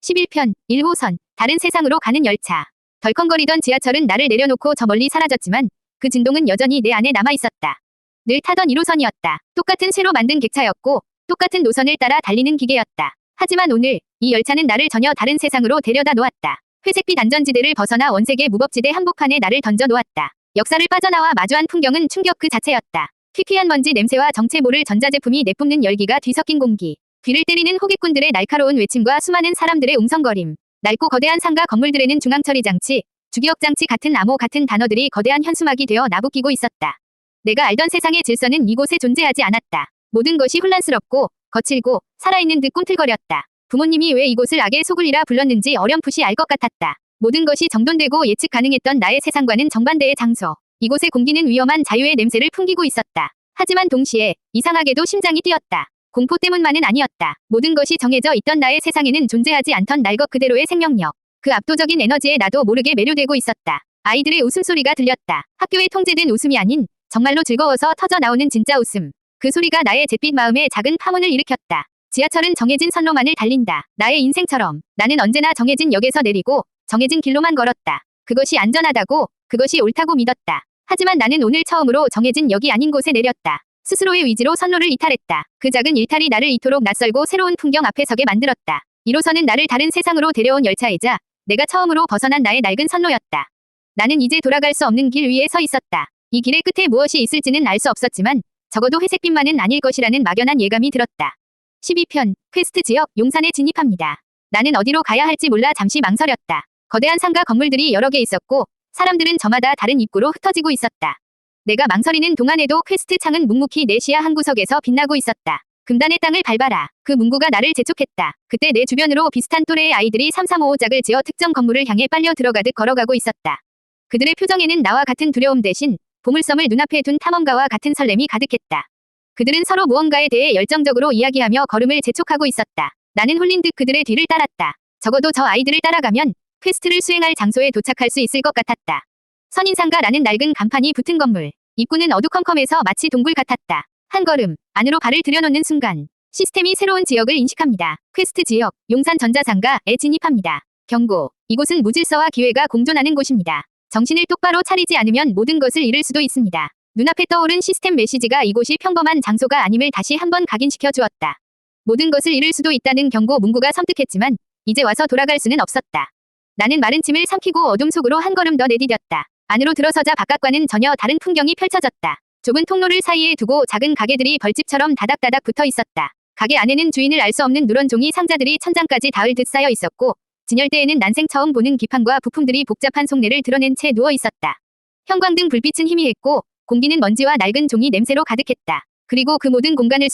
11편 1호선 다른 세상으로 가는 열차. 덜컹거리던 지하철은 나를 내려놓고 저 멀리 사라졌지만 그 진동은 여전히 내 안에 남아있었다. 늘 타던 1호선이었다. 똑같은 쇠로 만든 객차였고 똑같은 노선을 따라 달리는 기계였다. 하지만 오늘 이 열차는 나를 전혀 다른 세상으로 데려다 놓았다. 회색빛 안전지대를 벗어나 원색의 무법지대 한복판에 나를 던져 놓았다. 역사를 빠져나와 마주한 풍경은 충격 그 자체였다. 퀴퀴한 먼지 냄새와 정체 모를 전자제품이 내뿜는 열기가 뒤섞인 공기. 귀를 때리는 호객꾼들의 날카로운 외침과 수많은 사람들의 웅성거림. 낡고 거대한 상가 건물들에는 중앙처리장치, 주기억장치 같은 암호 같은 단어들이 거대한 현수막이 되어 나부끼고 있었다. 내가 알던 세상의 질서는 이곳에 존재하지 않았다. 모든 것이 혼란스럽고 거칠고 살아있는 듯 꿈틀거렸다. 부모님이 왜 이곳을 악의 소굴이라 불렀는지 어렴풋이 알 것 같았다. 모든 것이 정돈되고 예측 가능했던 나의 세상과는 정반대의 장소. 이곳의 공기는 위험한 자유의 냄새를 풍기고 있었다. 하지만 동시에 이상하게도 심장이 뛰었다. 공포 때문만은 아니었다. 모든 것이 정해져 있던 나의 세상에는 존재하지 않던 날 것 그대로의 생명력. 그 압도적인 에너지에 나도 모르게 매료되고 있었다. 아이들의 웃음소리가 들렸다. 학교에 통제된 웃음이 아닌 정말로 즐거워서 터져 나오는 진짜 웃음. 그 소리가 나의 잿빛 마음에 작은 파문을 일으켰다. 지하철은 정해진 선로만을 달린다. 나의 인생처럼 나는 언제나 정해진 역에서 내리고 정해진 길로만 걸었다. 그것이 안전하다고, 그것이 옳다고 믿었다. 하지만 나는 오늘 처음으로 정해진 역이 아닌 곳에 내렸다. 스스로의 의지로 선로를 이탈했다. 그 작은 일탈이 나를 이토록 낯설고 새로운 풍경 앞에 서게 만들었다. 1호선은 나를 다른 세상으로 데려온 열차이자 내가 처음으로 벗어난 나의 낡은 선로였다. 나는 이제 돌아갈 수 없는 길 위에 서 있었다. 이 길의 끝에 무엇이 있을지는 알 수 없었지만 적어도 회색빛만은 아닐 것이라는 막연한 예감이 들었다. 12편 퀘스트 지역 용산에 진입합니다. 나는 어디로 가야 할지 몰라 잠시 망설였다. 거대한 상가 건물들이 여러 개 있었고 사람들은 저마다 다른 입구로 흩어지고 있었다. 내가 망설이는 동안에도 퀘스트 창은 묵묵히 내 시야 한 구석에서 빛나고 있었다. 금단의 땅을 밟아라. 그 문구가 나를 재촉했다. 그때 내 주변으로 비슷한 또래의 아이들이 3355짝을 지어 특정 건물을 향해 빨려 들어가듯 걸어가고 있었다. 그들의 표정에는 나와 같은 두려움 대신 보물섬을 눈앞에 둔 탐험가와 같은 설렘이 가득했다. 그들은 서로 무언가에 대해 열정적으로 이야기하며 걸음을 재촉하고 있었다. 나는 홀린 듯 그들의 뒤를 따랐다. 적어도 저 아이들을 따라가면 퀘스트를 수행할 장소에 도착할 수 있을 것 같았다. 선인상가라는 낡은 간판이 붙은 건물. 입구는 어두컴컴해서 마치 동굴 같았다. 한 걸음 안으로 발을 들여놓는 순간 시스템이 새로운 지역을 인식합니다. 퀘스트 지역 용산 전자상가에 진입합니다. 경고. 이곳은 무질서와 기회가 공존하는 곳입니다. 정신을 똑바로 차리지 않으면 모든 것을 잃을 수도 있습니다. 눈앞에 떠오른 시스템 메시지가 이곳이 평범한 장소가 아님을 다시 한번 각인시켜 주었다. 모든 것을 잃을 수도 있다는 경고 문구가 섬뜩했지만 이제 와서 돌아갈 수는 없었다. 나는 마른 침을 삼키고 어둠 속으로 한 걸음 더 내디뎠다. 안으로 들어서자 바깥과는 전혀 다른 풍경이 펼쳐졌다. 좁은 통로를 사이에 두고 작은 가게들이 벌집처럼 다닥다닥 붙어 있었다. 가게 안에는 주인을 알 수 없는 누런 종이 상자들이 천장까지 닿을 듯 쌓여 있었고 진열대에는 난생 처음 보는 기판과 부품들이 복잡한 속내를 드러낸 채 누워 있었다. 형광등 불빛은 희미했고 공기는 먼지와 낡은 종이 냄새로 가득했다. 그리고 그 모든 공간을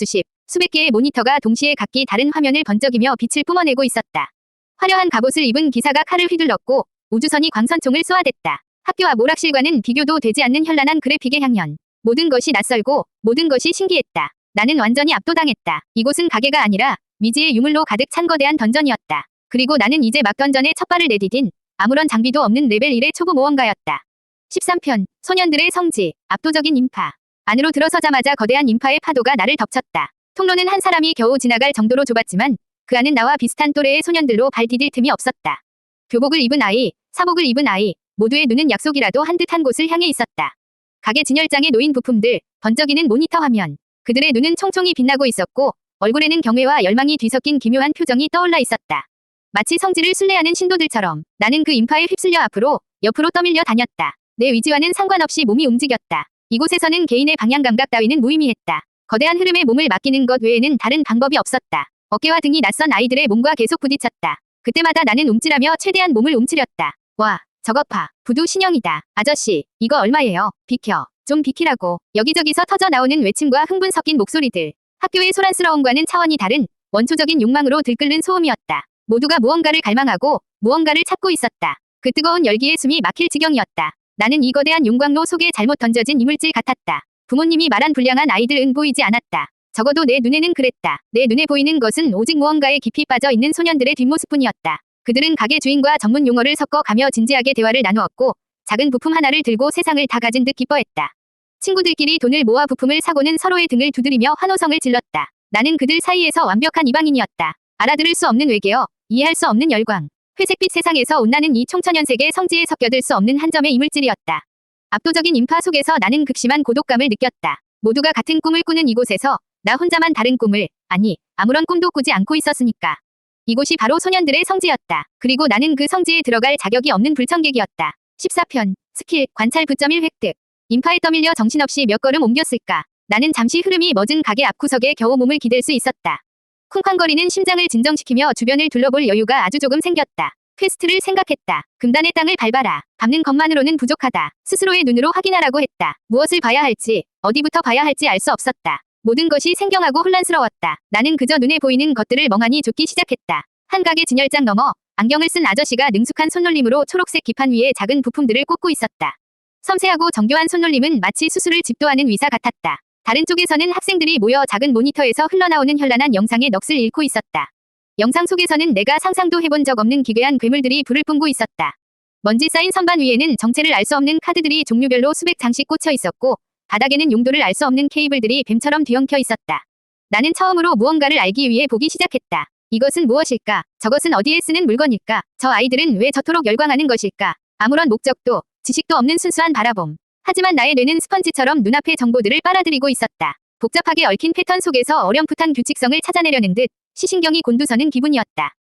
수백 개의 모니터가 동시에 각기 다른 화면을 번쩍이며 빛을 뿜어내고 있었다. 화려한 갑옷을 입은 기사가 칼을 휘둘렀고 우주선이 광선총을 쏘아댔다. 학교 앞 오락실과는 비교도 되지 않는 현란한 그래픽의 향연. 모든 것이 낯설고 모든 것이 신기했다. 나는 완전히 압도당했다. 이곳은 가게가 아니라 미지의 유물로 가득 찬 거대한 던전이었다. 그리고 나는 이제 막 던전에 첫 발을 내디딘 아무런 장비도 없는 레벨 1의 초보 모험가였다. 13편 소년들의 성지 압도적인 인파. 안으로 들어서자마자 거대한 인파의 파도가 나를 덮쳤다. 통로는 한 사람이 겨우 지나갈 정도로 좁았지만 그 안은 나와 비슷한 또래의 소년들로 발 디딜 틈이 없었다. 교복을 입은 아이, 사복을 입은 아이, 모두의 눈은 약속이라도 한 듯한 곳을 향해 있었다. 가게 진열장에 놓인 부품들, 번쩍이는 모니터 화면. 그들의 눈은 총총히 빛나고 있었고 얼굴에는 경외와 열망이 뒤섞인 기묘한 표정이 떠올라 있었다. 마치 성지를 순례하는 신도들처럼 나는 그 인파에 휩쓸려 앞으로, 옆으로 떠밀려 다녔다. 내 의지와는 상관없이 몸이 움직였다. 이곳에서는 개인의 방향 감각 따위는 무의미했다. 거대한 흐름에 몸을 맡기는 것 외에는 다른 방법이 없었다. 어깨와 등이 낯선 아이들의 몸과 계속 부딪혔다. 그때마다 나는 움찔하며 최대한 몸을 움츠렸다. 와, 저것 봐. 부두 신형이다. 아저씨, 이거 얼마예요? 비켜. 좀 비키라고. 여기저기서 터져 나오는 외침과 흥분 섞인 목소리들. 학교의 소란스러움과는 차원이 다른 원초적인 욕망으로 들끓는 소음이었다. 모두가 무언가를 갈망하고 무언가를 찾고 있었다. 그 뜨거운 열기에 숨이 막힐 지경이었다. 나는 이 거대한 용광로 속에 잘못 던져진 이물질 같았다. 부모님이 말한 불량한 아이들은 보이지 않았다. 적어도 내 눈에는 그랬다. 내 눈에 보이는 것은 오직 무언가에 깊이 빠져 있는 소년들의 뒷모습뿐이었다. 그들은 가게 주인과 전문 용어를 섞어가며 진지하게 대화를 나누었고 작은 부품 하나를 들고 세상을 다 가진 듯 기뻐했다. 친구들끼리 돈을 모아 부품을 사고는 서로의 등을 두드리며 환호성을 질렀다. 나는 그들 사이에서 완벽한 이방인이었다. 알아들을 수 없는 외계어, 이해할 수 없는 열광. 회색빛 세상에서 온나는 이 총천연색의 성지에 섞여들 수 없는 한 점의 이물질이었다. 압도적인 인파 속에서 나는 극심한 고독감을 느꼈다. 모두가 같은 꿈을 꾸는 이곳에서 나 혼자만 다른 꿈을, 아니, 아무런 꿈도 꾸지 않고 있었으니까. 이곳이 바로 소년들의 성지였다. 그리고 나는 그 성지에 들어갈 자격이 없는 불청객이었다. 14편, 스킬, 관찰 9.1 획득. 인파에 떠밀려 정신없이 몇 걸음 옮겼을까. 나는 잠시 흐름이 멎은 가게 앞구석에 겨우 몸을 기댈 수 있었다. 쿵쾅거리는 심장을 진정시키며 주변을 둘러볼 여유가 아주 조금 생겼다. 퀘스트를 생각했다. 금단의 땅을 밟아라. 밟는 것만으로는 부족하다. 스스로의 눈으로 확인하라고 했다. 무엇을 봐야 할지, 어디부터 봐야 할지 알 수 없었다. 모든 것이 생경하고 혼란스러웠다. 나는 그저 눈에 보이는 것들을 멍하니 좇기 시작했다. 한 가게 진열장 너머 안경을 쓴 아저씨가 능숙한 손놀림으로 초록색 기판 위에 작은 부품들을 꽂고 있었다. 섬세하고 정교한 손놀림은 마치 수술을 집도하는 의사 같았다. 다른 쪽에서는 학생들이 모여 작은 모니터에서 흘러나오는 현란한 영상의 넋을 잃고 있었다. 영상 속에서는 내가 상상도 해본 적 없는 기괴한 괴물들이 불을 뿜고 있었다. 먼지 쌓인 선반 위에는 정체를 알 수 없는 카드들이 종류별로 수백 장씩 꽂혀 있었고 바닥에는 용도를 알 수 없는 케이블들이 뱀처럼 뒤엉켜 있었다. 나는 처음으로 무언가를 알기 위해 보기 시작했다. 이것은 무엇일까? 저것은 어디에 쓰는 물건일까? 저 아이들은 왜 저토록 열광하는 것일까? 아무런 목적도, 지식도 없는 순수한 바라봄. 하지만 나의 뇌는 스펀지처럼 눈앞의 정보들을 빨아들이고 있었다. 복잡하게 얽힌 패턴 속에서 어렴풋한 규칙성을 찾아내려는 듯 시신경이 곤두서는 기분이었다.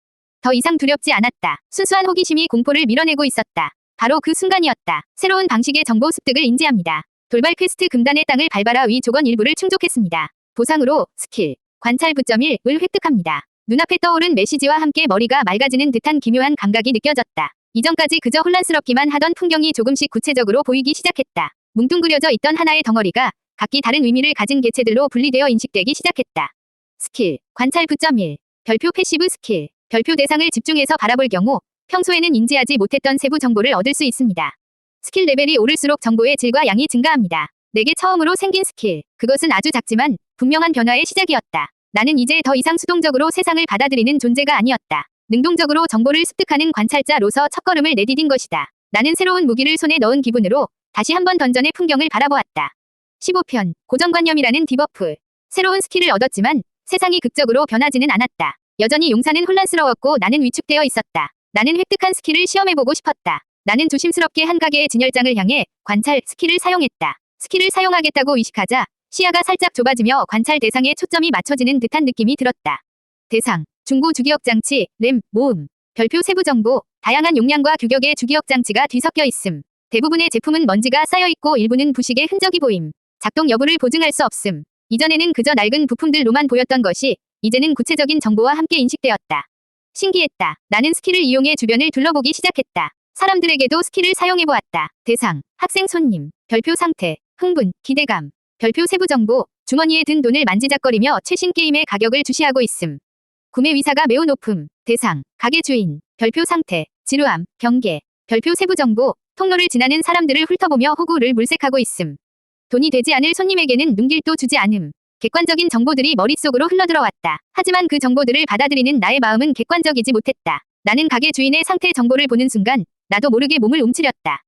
더 이상 두렵지 않았다. 순수한 호기심이 공포를 밀어내고 있었다. 바로 그 순간이었다. 새로운 방식의 정보 습득을 인지합니다. 돌발 퀘스트 금단의 땅을 밟아라 위 조건 일부를 충족했습니다. 보상으로 스킬, 관찰 9.1을 획득합니다. 눈앞에 떠오른 메시지와 함께 머리가 맑아지는 듯한 기묘한 감각이 느껴졌다. 이전까지 그저 혼란스럽기만 하던 풍경이 조금씩 구체적으로 보이기 시작했다. 뭉뚱그려져 있던 하나의 덩어리가 각기 다른 의미를 가진 개체들로 분리되어 인식되기 시작했다. 스킬, 관찰 9.1, 별표 패시브 스킬, 별표 대상을 집중해서 바라볼 경우 평소에는 인지하지 못했던 세부 정보를 얻을 수 있습니다. 스킬 레벨이 오를수록 정보의 질과 양이 증가합니다. 내게 처음으로 생긴 스킬, 그것은 아주 작지만 분명한 변화의 시작이었다. 나는 이제 더 이상 수동적으로 세상을 받아들이는 존재가 아니었다. 능동적으로 정보를 습득하는 관찰자로서 첫걸음을 내디딘 것이다. 나는 새로운 무기를 손에 넣은 기분으로 다시 한번 던전의 풍경을 바라보았다. 15편, 고정관념이라는 디버프. 새로운 스킬을 얻었지만 세상이 극적으로 변하지는 않았다. 여전히 용사는 혼란스러웠고 나는 위축되어 있었다. 나는 획득한 스킬을 시험해보고 싶었다. 나는 조심스럽게 한 가게의 진열장을 향해 관찰 스킬을 사용했다. 스킬을 사용하겠다고 의식하자 시야가 살짝 좁아지며 관찰 대상에 초점이 맞춰지는 듯한 느낌이 들었다. 대상, 중고 주기억 장치, 램, 모음, 별표 세부 정보, 다양한 용량과 규격의 주기억 장치가 뒤섞여 있음. 대부분의 제품은 먼지가 쌓여있고 일부는 부식의 흔적이 보임. 작동 여부를 보증할 수 없음. 이전에는 그저 낡은 부품들로만 보였던 것이 이제는 구체적인 정보와 함께 인식되었다. 신기했다. 나는 스킬을 이용해 주변을 둘러보기 시작했다. 사람들에게도 스킬을 사용해보았다. 대상, 학생 손님, 별표 상태, 흥분, 기대감, 별표 세부 정보, 주머니에 든 돈을 만지작거리며 최신 게임의 가격을 주시하고 있음. 구매 위사가 매우 높음. 대상, 가게 주인, 별표 상태, 지루함, 경계, 별표 세부 정보, 통로를 지나는 사람들을 훑어보며 호구를 물색하고 있음. 돈이 되지 않을 손님에게는 눈길도 주지 않음. 객관적인 정보들이 머릿속으로 흘러들어왔다. 하지만 그 정보들을 받아들이는 나의 마음은 객관적이지 못했다. 나는 가게 주인의 상태 정보를 보는 순간 나도 모르게 몸을 움츠렸다.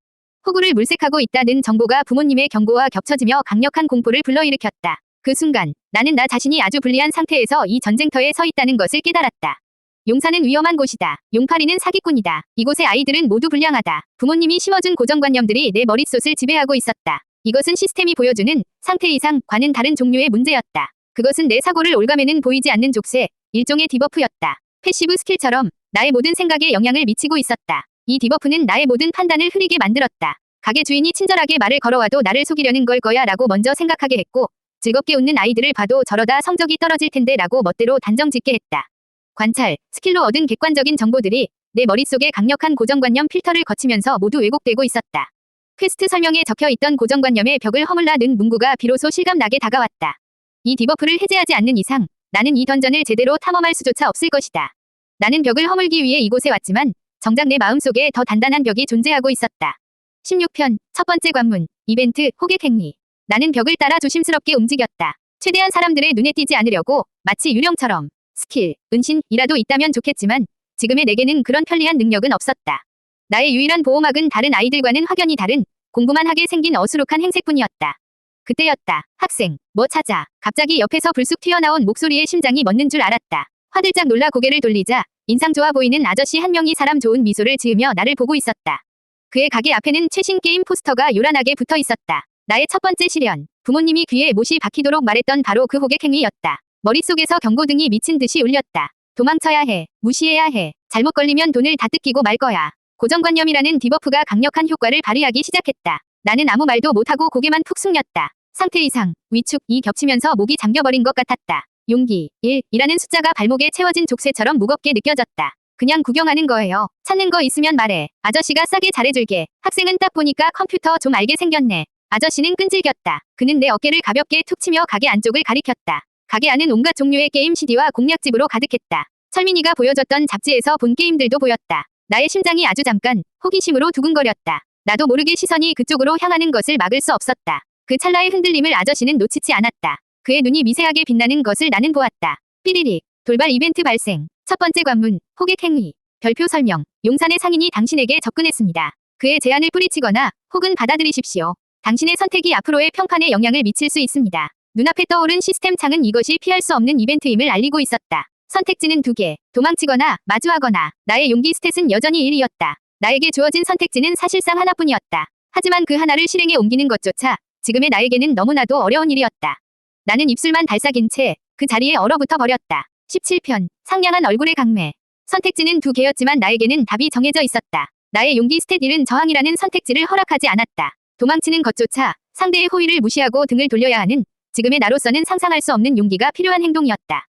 호구를 물색하고 있다는 정보가 부모님의 경고와 겹쳐지며 강력한 공포를 불러일으켰다. 그 순간 나는 나 자신이 아주 불리한 상태에서 이 전쟁터에 서 있다는 것을 깨달았다. 용사는 위험한 곳이다. 용팔이는 사기꾼이다. 이곳의 아이들은 모두 불량하다. 부모님이 심어준 고정관념들이 내 머릿속을 지배하고 있었다. 이것은 시스템이 보여주는 상태 이상과는 다른 종류의 문제였다. 그것은 내 사고를 올가매는 보이지 않는 족쇄, 일종의 디버프였다. 패시브 스킬처럼 나의 모든 생각에 영향을 미치고 있었다. 이 디버프는 나의 모든 판단을 흐리게 만들었다. 가게 주인이 친절하게 말을 걸어와도 나를 속이려는 걸 거야 라고 먼저 생각하게 했고 즐겁게 웃는 아이들을 봐도 저러다 성적이 떨어질 텐데 라고 멋대로 단정 짓게 했다. 관찰, 스킬로 얻은 객관적인 정보들이 내 머릿속에 강력한 고정관념 필터를 거치면서 모두 왜곡되고 있었다. 퀘스트 설명에 적혀있던 고정관념의 벽을 허물라 는 문구가 비로소 실감나게 다가왔다. 이 디버프를 해제하지 않는 이상 나는 이 던전을 제대로 탐험할 수조차 없을 것이다. 나는 벽을 허물기 위해 이곳에 왔지만 정작 내 마음속에 더 단단한 벽이 존재하고 있었다. 16편, 첫 번째 관문, 이벤트, 호객 행위. 나는 벽을 따라 조심스럽게 움직였다. 최대한 사람들의 눈에 띄지 않으려고 마치 유령처럼. 스킬, 은신이라도 있다면 좋겠지만 지금의 내게는 그런 편리한 능력은 없었다. 나의 유일한 보호막은 다른 아이들과는 확연히 다른 공부만 하게 생긴 어수룩한 행색뿐이었다. 그때였다. 학생, 뭐 찾아. 갑자기 옆에서 불쑥 튀어나온 목소리에 심장이 멎는 줄 알았다. 화들짝 놀라 고개를 돌리자 인상 좋아 보이는 아저씨 한 명이 사람 좋은 미소를 지으며 나를 보고 있었다. 그의 가게 앞에는 최신 게임 포스터가 요란하게 붙어 있었다. 나의 첫 번째 시련. 부모님이 귀에 못이 박히도록 말했던 바로 그 호객행위였다. 머릿속에서 경고등이 미친 듯이 울렸다. 도망쳐야 해. 무시해야 해. 잘못 걸리면 돈을 다 뜯기고 말 거야. 고정관념이라는 디버프가 강력한 효과를 발휘하기 시작했다. 나는 아무 말도 못하고 고개만 푹 숙였다. 상태 이상, 위축이 겹치면서 목이 잠겨버린 것 같았다. 용기, 1이라는 숫자가 발목에 채워진 족쇄처럼 무겁게 느껴졌다. 그냥 구경하는 거예요. 찾는 거 있으면 말해. 아저씨가 싸게 잘해줄게. 학생은 딱 보니까 컴퓨터 좀 알게 생겼네. 아저씨는 끈질겼다. 그는 내 어깨를 가볍게 툭 치며 가게 안쪽을 가리켰다. 가게 안은 온갖 종류의 게임 CD와 공략집으로 가득했다. 철민이가 보여줬던 잡지에서 본 게임들도 보였다. 나의 심장이 아주 잠깐 호기심으로 두근거렸다. 나도 모르게 시선이 그쪽으로 향하는 것을 막을 수 없었다. 그 찰나의 흔들림을 아저씨는 놓치지 않았다. 그의 눈이 미세하게 빛나는 것을 나는 보았다. 삐리릭. 돌발 이벤트 발생. 첫 번째 관문. 호객행위. 별표 설명. 용산의 상인이 당신에게 접근했습니다. 그의 제안을 뿌리치거나 혹은 받아들이십시오. 당신의 선택이 앞으로의 평판에 영향을 미칠 수 있습니다. 눈앞에 떠오른 시스템 창은 이것이 피할 수 없는 이벤트임을 알리고 있었다. 선택지는 2개. 도망치거나 마주하거나. 나의 용기 스탯은 여전히 1이었다. 나에게 주어진 선택지는 사실상 하나뿐이었다. 하지만 그 하나를 실행에 옮기는 것조차 지금의 나에게는 너무나도 어려운 일이었다. 나는 입술만 달싹인 채 그 자리에 얼어붙어 버렸다. 17편. 상냥한 얼굴의 강매. 선택지는 2개였지만 나에게는 답이 정해져 있었다. 나의 용기 스탯 1은 저항이라는 선택지를 허락하지 않았다. 도망치는 것조차 상대의 호의를 무시하고 등을 돌려야 하는 지금의 나로서는 상상할 수 없는 용기가 필요한 행동이었다.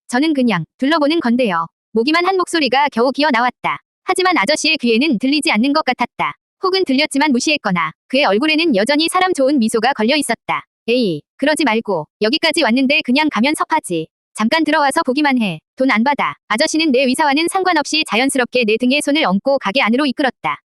저는 그냥 둘러보는 건데요. 모기만 한 목소리가 겨우 기어 나왔다. 하지만 아저씨의 귀에는 들리지 않는 것 같았다. 혹은 들렸지만 무시했거나 그의 얼굴에는 여전히 사람 좋은 미소가 걸려 있었다. 에이, 그러지 말고 여기까지 왔는데 그냥 가면 섭하지. 잠깐 들어와서 보기만 해. 돈 안 받아. 아저씨는 내 의사와는 상관없이 자연스럽게 내 등에 손을 얹고 가게 안으로 이끌었다.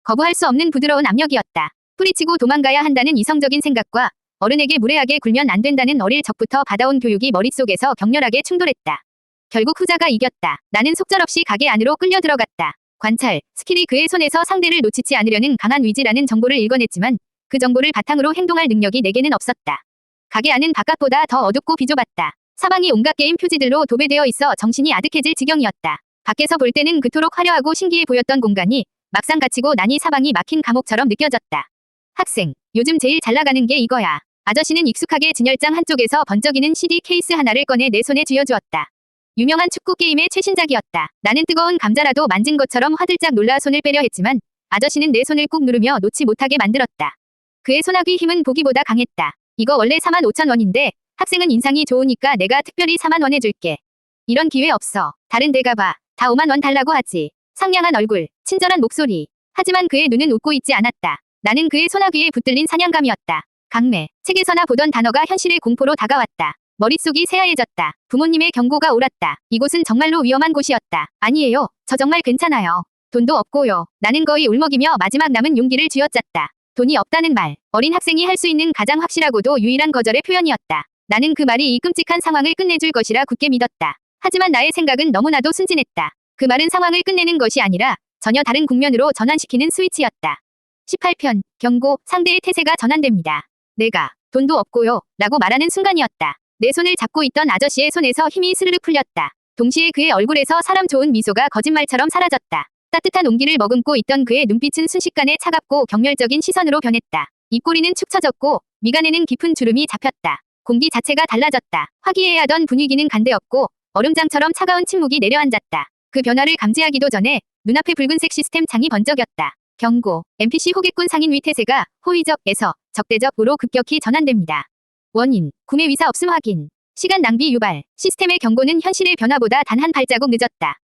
거부할 수 없는 부드러운 압력이었다. 뿌리치고 도망가야 한다는 이성적인 생각과 어른에게 무례하게 굴면 안 된다는 어릴 적부터 받아온 교육이 머릿속에서 격렬하게 충돌했다. 결국 후자가 이겼다. 나는 속절없이 가게 안으로 끌려 들어갔다. 관찰, 스킬이 그의 손에서 상대를 놓치지 않으려는 강한 의지라는 정보를 읽어냈지만 그 정보를 바탕으로 행동할 능력이 내게는 없었다. 가게 안은 바깥보다 더 어둡고 비좁았다. 사방이 온갖 게임 표지들로 도배되어 있어 정신이 아득해질 지경이었다. 밖에서 볼 때는 그토록 화려하고 신기해 보였던 공간이 막상 갇히고 나니 사방이 막힌 감옥처럼 느껴졌다. 학생, 요즘 제일 잘 나가는 게 이거야. 아저씨는 익숙하게 진열장 한쪽에서 번쩍이는 CD 케이스 하나를 꺼내 내 손에 쥐어주었다. 유명한 축구 게임의 최신작이었다. 나는 뜨거운 감자라도 만진 것처럼 화들짝 놀라 손을 빼려 했지만 아저씨는 내 손을 꾹 누르며 놓지 못하게 만들었다. 그의 손아귀 힘은 보기보다 강했다. 이거 원래 45,000원인데 학생은 인상이 좋으니까 내가 특별히 40,000원 해줄게. 이런 기회 없어. 다른 데가 봐. 다 50,000원 달라고 하지. 상냥한 얼굴, 친절한 목소리. 하지만 그의 눈은 웃고 있지 않았다. 나는 그의 손아귀에 붙들린 사냥감이었다. 강매. 책에서나 보던 단어가 현실의 공포로 다가왔다. 머릿속이 새하얘졌다. 부모님의 경고가 옳았다. 이곳은 정말로 위험한 곳이었다. 아니에요. 저 정말 괜찮아요. 돈도 없고요. 나는 거의 울먹이며 마지막 남은 용기를 쥐어짰다. 돈이 없다는 말. 어린 학생이 할 수 있는 가장 확실하고도 유일한 거절의 표현이었다. 나는 그 말이 이 끔찍한 상황을 끝내줄 것이라 굳게 믿었다. 하지만 나의 생각은 너무나도 순진했다. 그 말은 상황을 끝내는 것이 아니라 전혀 다른 국면으로 전환시키는 스위치였다. 18편. 경고. 상대의 태세가 전환됩니다. 내가 돈도 없고요. 라고 말하는 순간이었다. 내 손을 잡고 있던 아저씨의 손에서 힘이 스르륵 풀렸다. 동시에 그의 얼굴에서 사람 좋은 미소가 거짓말처럼 사라졌다. 따뜻한 온기를 머금고 있던 그의 눈빛은 순식간에 차갑고 경멸적인 시선으로 변했다. 입꼬리는 축 처졌고 미간에는 깊은 주름이 잡혔다. 공기 자체가 달라졌다. 화기애애하던 분위기는 간데없고 얼음장처럼 차가운 침묵이 내려앉았다. 그 변화를 감지하기도 전에 눈앞에 붉은색 시스템 창이 번쩍였다. 경고. NPC 호객군 상인 위태세가 호의적에서 적대적으로 급격히 전환됩니다. 원인. 구매 위사 없음 확인. 시간 낭비 유발. 시스템의 경고는 현실의 변화보다 단 한 발자국 늦었다.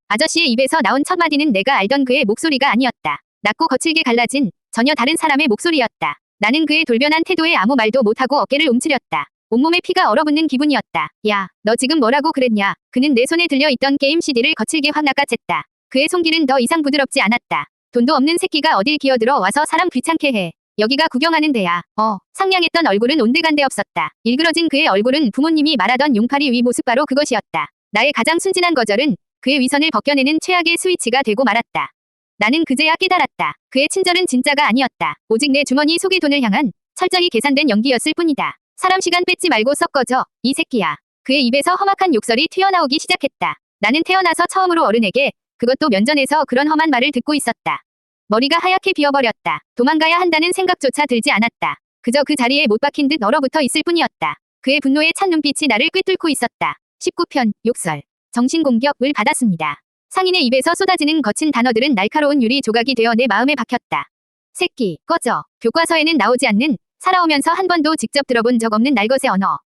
아저씨의 입에서 나온 첫 마디는 내가 알던 그의 목소리가 아니었다. 낮고 거칠게 갈라진 전혀 다른 사람의 목소리였다. 나는 그의 돌변한 태도에 아무 말도 못하고 어깨를 움츠렸다. 온몸에 피가 얼어붙는 기분이었다. 야, 너 지금 뭐라고 그랬냐? 그는 내 손에 들려있던 게임 CD를 거칠게 확 낚아챘다. 그의 손길은 더 이상 부드럽지 않았다. 돈도 없는 새끼가 어딜 기어들어 와서 사람 귀찮게 해. 여기가 구경하는 데야. 상냥했던 얼굴은 온데간데 없었다. 일그러진 그의 얼굴은 부모님이 말하던 용팔이 위 모습 바로 그것이었다. 나의 가장 순진한 거절은 그의 위선을 벗겨내는 최악의 스위치가 되고 말았다. 나는 그제야 깨달았다. 그의 친절은 진짜가 아니었다. 오직 내 주머니 속의 돈을 향한 철저히 계산된 연기였을 뿐이다. 사람 시간 뺏지 말고 썩 꺼져. 이 새끼야. 그의 입에서 험악한 욕설이 튀어나오기 시작했다. 나는 태어나서 처음으로 어른에게, 그것도 면전에서 그런 험한 말을 듣고 있었다. 머리가 하얗게 비어버렸다. 도망가야 한다는 생각조차 들지 않았다. 그저 그 자리에 못 박힌 듯 얼어붙어 있을 뿐이었다. 그의 분노에 찬 눈빛이 나를 꿰뚫고 있었다. 19편, 욕설. 정신공격을 받았습니다. 상인의 입에서 쏟아지는 거친 단어들은 날카로운 유리 조각이 되어 내 마음에 박혔다. 새끼, 꺼져. 교과서에는 나오지 않는, 살아오면서 한 번도 직접 들어본 적 없는 날것의 언어.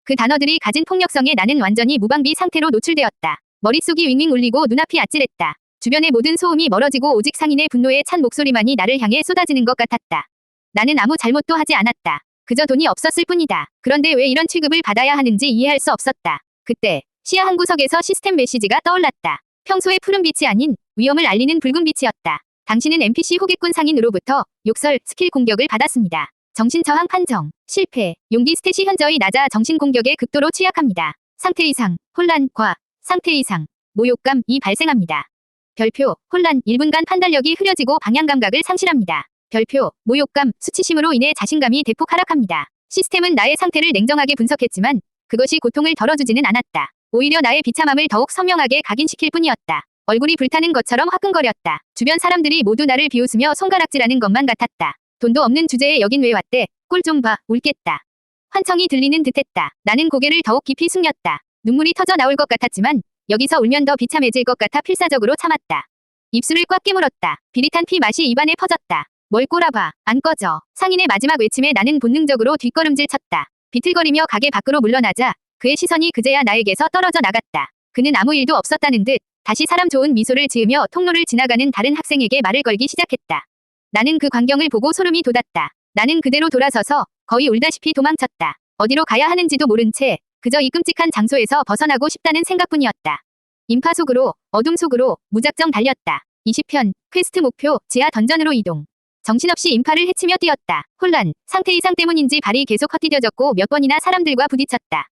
그 단어들이 가진 폭력성에 나는 완전히 무방비 상태로 노출되었다. 머릿속이 윙윙 울리고 눈앞이 아찔했다. 주변의 모든 소음이 멀어지고 오직 상인의 분노에 찬 목소리만이 나를 향해 쏟아지는 것 같았다. 나는 아무 잘못도 하지 않았다. 그저 돈이 없었을 뿐이다. 그런데 왜 이런 취급을 받아야 하는지 이해할 수 없었다. 그때 시야 한 구석에서 시스템 메시지가 떠올랐다. 평소의 푸른빛이 아닌 위험을 알리는 붉은빛이었다. 당신은 NPC 호객군 상인으로부터 욕설, 스킬 공격을 받았습니다. 정신저항 판정, 실패, 용기 스탯이 현저히 낮아 정신공격에 극도로 취약합니다. 상태 이상, 혼란, 과, 상태 이상, 모욕감이 발생합니다. 별표, 혼란, 1분간 판단력이 흐려지고 방향감각을 상실합니다. 별표, 모욕감, 수치심으로 인해 자신감이 대폭 하락합니다. 시스템은 나의 상태를 냉정하게 분석했지만 그것이 고통을 덜어주지는 않았다. 오히려 나의 비참함을 더욱 선명하게 각인시킬 뿐이었다. 얼굴이 불타는 것처럼 화끈거렸다. 주변 사람들이 모두 나를 비웃으며 손가락질하는 것만 같았다. 돈도 없는 주제에 여긴 왜 왔대? 꼴 좀 봐, 울겠다. 환청이 들리는 듯했다. 나는 고개를 더욱 깊이 숙였다. 눈물이 터져 나올 것 같았지만 여기서 울면 더 비참해질 것 같아 필사적으로 참았다. 입술을 꽉 깨물었다. 비릿한 피 맛이 입안에 퍼졌다. 뭘 꼬라봐, 안 꺼져. 상인의 마지막 외침에 나는 본능적으로 뒷걸음질 쳤다. 비틀거리며 가게 밖으로 물러나자 그의 시선이 그제야 나에게서 떨어져 나갔다. 그는 아무 일도 없었다는 듯 다시 사람 좋은 미소를 지으며 통로를 지나가는 다른 학생에게 말을 걸기 시작했다. 나는 그 광경을 보고 소름이 돋았다. 나는 그대로 돌아서서 거의 울다시피 도망쳤다. 어디로 가야 하는지도 모른 채 그저 이 끔찍한 장소에서 벗어나고 싶다는 생각뿐이었다. 인파 속으로, 어둠 속으로 무작정 달렸다. 20편, 퀘스트 목표, 지하 던전으로 이동. 정신없이 인파를 헤치며 뛰었다. 혼란, 상태 이상 때문인지 발이 계속 헛디뎌졌고 몇 번이나 사람들과 부딪혔다.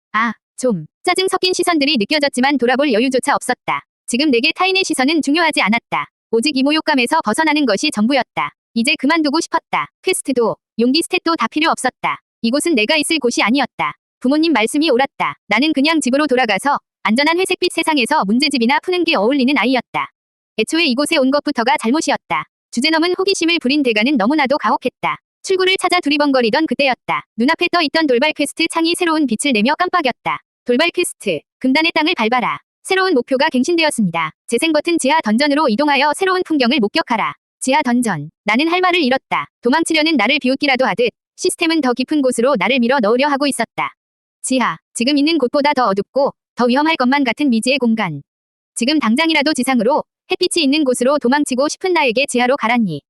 좀 짜증 섞인 시선들이 느껴졌지만 돌아볼 여유조차 없었다. 지금 내게 타인의 시선은 중요하지 않았다. 오직 이 모욕감에서 벗어나는 것이 전부였다. 이제 그만두고 싶었다. 퀘스트도, 용기 스탯도 다 필요 없었다. 이곳은 내가 있을 곳이 아니었다. 부모님 말씀이 옳았다. 나는 그냥 집으로 돌아가서 안전한 회색빛 세상에서 문제집이나 푸는 게 어울리는 아이였다. 애초에 이곳에 온 것부터가 잘못이었다. 주제넘은 호기심을 부린 대가는 너무나도 가혹했다. 출구를 찾아 두리번거리던 그때였다. 눈앞에 떠있던 돌발 퀘스트 창이 새로운 빛을 내며 깜빡였다. 돌발 퀘스트, 금단의 땅을 밟아라. 새로운 목표가 갱신되었습니다. 재생 버튼 지하 던전으로 이동하여 새로운 풍경을 목격하라. 지하 던전. 나는 할 말을 잃었다. 도망치려는 나를 비웃기라도 하듯 시스템은 더 깊은 곳으로 나를 밀어 넣으려 하고 있었다. 지하. 지금 있는 곳보다 더 어둡고 더 위험할 것만 같은 미지의 공간. 지금 당장이라도 지상으로 햇빛이 있는 곳으로 도망치고 싶은 나에게 지하로 가라니.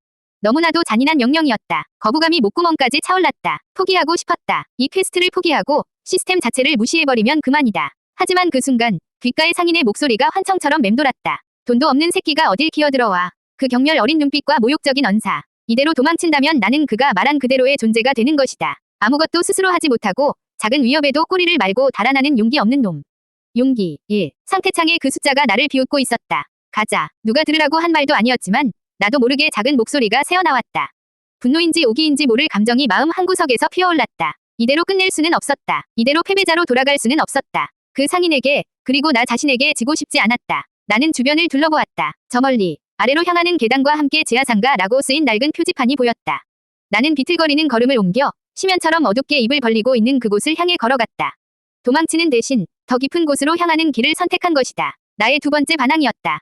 너무나도 잔인한 명령이었다. 거부감이 목구멍까지 차올랐다. 포기하고 싶었다. 이 퀘스트를 포기하고 시스템 자체를 무시해버리면 그만이다. 하지만 그 순간 귓가의 상인의 목소리가 환청처럼 맴돌았다. 돈도 없는 새끼가 어딜 기어들어와. 그 경멸 어린 눈빛과 모욕적인 언사. 이대로 도망친다면 나는 그가 말한 그대로의 존재가 되는 것이다. 아무것도 스스로 하지 못하고 작은 위협에도 꼬리를 말고 달아나는 용기 없는 놈. 용기 1. 상태창에 그 숫자가 나를 비웃고 있었다. 가자. 누가 들으라고 한 말도 아니었지만 나도 모르게 작은 목소리가 새어나왔다. 분노인지 오기인지 모를 감정이 마음 한구석에서 피어올랐다. 이대로 끝낼 수는 없었다. 이대로 패배자로 돌아갈 수는 없었다. 그 상인에게, 그리고 나 자신에게 지고 싶지 않았다. 나는 주변을 둘러보았다. 저 멀리, 아래로 향하는 계단과 함께 지하상가라고 쓰인 낡은 표지판이 보였다. 나는 비틀거리는 걸음을 옮겨 심연처럼 어둡게 입을 벌리고 있는 그곳을 향해 걸어갔다. 도망치는 대신 더 깊은 곳으로 향하는 길을 선택한 것이다. 나의 두 번째 반항이었다.